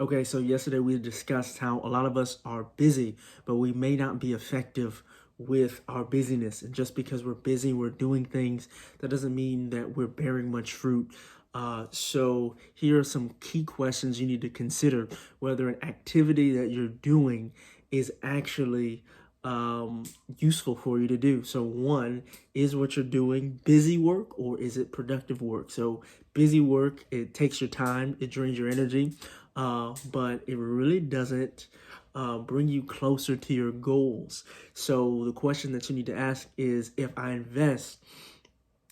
Okay, so yesterday we discussed how a lot of us are busy, but we may not be effective with our busyness. And just because we're busy, we're doing things, that doesn't mean that we're bearing much fruit. So here are some key questions you need to consider whether an activity that you're doing is actually useful for you to do. So one, is what you're doing busy work or is it productive work? So busy work, it takes your time, it drains your energy, but it really doesn't bring you closer to your goals. So the question that you need to ask is, if I invest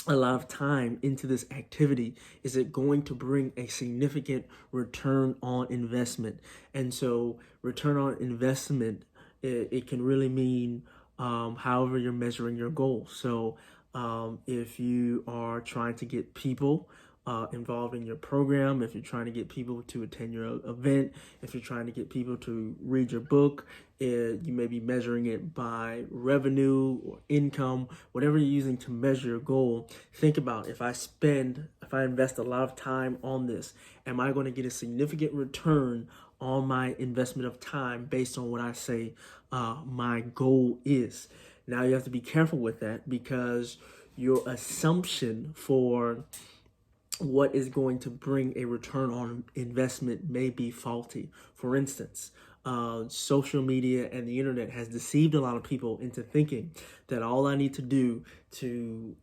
a lot of time into this activity, is it going to bring a significant return on investment? And so return on investment, it can really mean however you're measuring your goals. So if you are trying to get people involved in your program, if you're trying to get people to attend your event, if you're trying to get people to read your book, you may be measuring it by revenue or income, whatever you're using to measure your goal. Think about, if I invest a lot of time on this, am I going to get a significant return on my investment of time based on what I say my goal is? Now you have to be careful with that, because your assumption for what is going to bring a return on investment may be faulty. For instance, social media and the internet has deceived a lot of people into thinking that all I need to do to,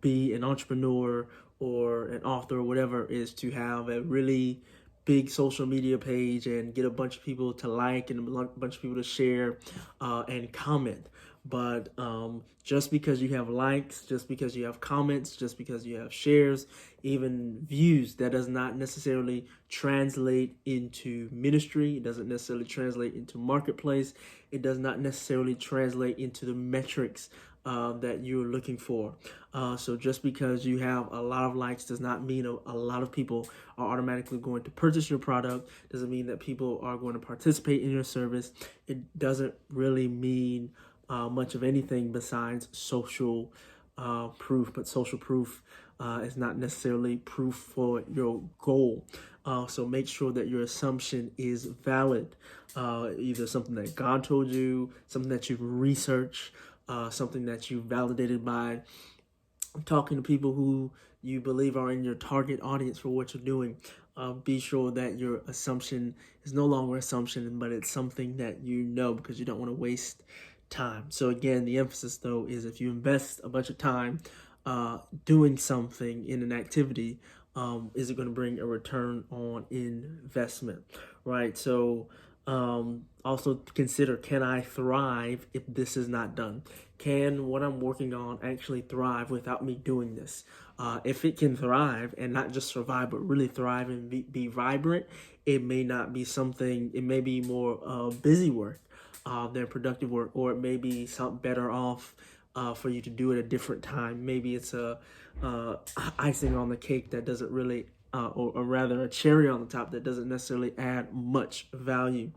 be an entrepreneur or an author or whatever is to have a really big social media page and get a bunch of people to like and a bunch of people to share and comment. But just because you have likes, just because you have comments, just because you have shares, even views, that does not necessarily translate into ministry. It doesn't necessarily translate into marketplace. It does not necessarily translate into the metrics that you're looking for. So just because you have a lot of likes does not mean a lot of people are automatically going to purchase your product. Doesn't mean that people are going to participate in your service. It doesn't really mean much of anything besides social proof, but social proof is not necessarily proof for your goal. So make sure that your assumption is valid, either something that God told you, something that you've researched, something that you validated by talking to people who you believe are in your target audience for what you're doing. Be sure that your assumption is no longer assumption, but it's something that you know, because you don't want to waste time. So again, the emphasis though is, if you invest a bunch of time doing something in an activity, is it going to bring a return on investment, right? So also consider, can I thrive if this is not done? Can what I'm working on actually thrive without me doing this? If it can thrive and not just survive, but really thrive and be vibrant, it may not be something, it may be more busy work than productive work, or it may be something better off for you to do at a different time. Maybe it's a icing on the cake that doesn't really, or rather a cherry on the top that doesn't necessarily add much value.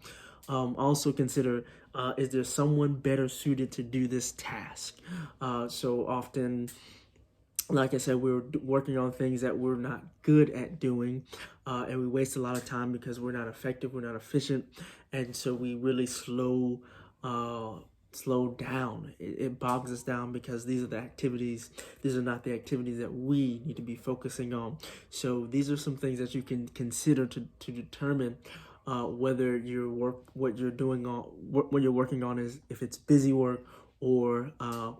Also consider, is there someone better suited to do this task? So often, like I said, we're working on things that we're not good at doing, and we waste a lot of time because we're not effective, we're not efficient, and so we really slow down. It bogs us down, because these are not the activities that we need to be focusing on. So these are some things that you can consider to determine whether what you're doing on what you're working on is, if it's busy work or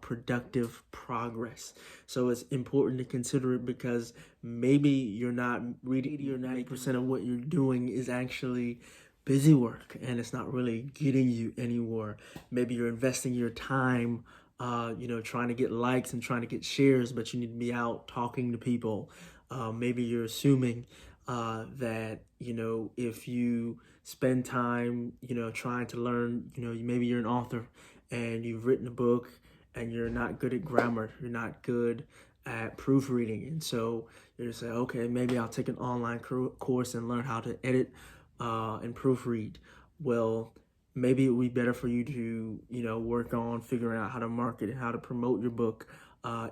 productive progress. So it's important to consider it, because maybe you're not reading 80 or 90% of what you're doing is actually busy work, and it's not really getting you anywhere. Maybe you're investing your time trying to get likes and trying to get shares, but you need to be out talking to people. Maybe you're assuming that, if you spend time, trying to learn, maybe you're an author and you've written a book and you're not good at grammar, you're not good at proofreading. And so you're just saying, okay, maybe I'll take an online course and learn how to edit and proofread. Well, maybe it would be better for you to, work on figuring out how to market and how to promote your book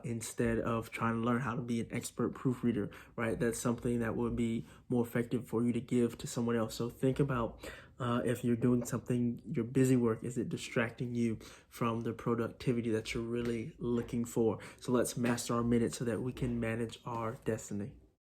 instead of trying to learn how to be an expert proofreader, right? That's something that would be more effective for you to give to someone else. So think about if you're doing something, your busy work, is it distracting you from the productivity that you're really looking for? So let's master our minutes so that we can manage our destiny.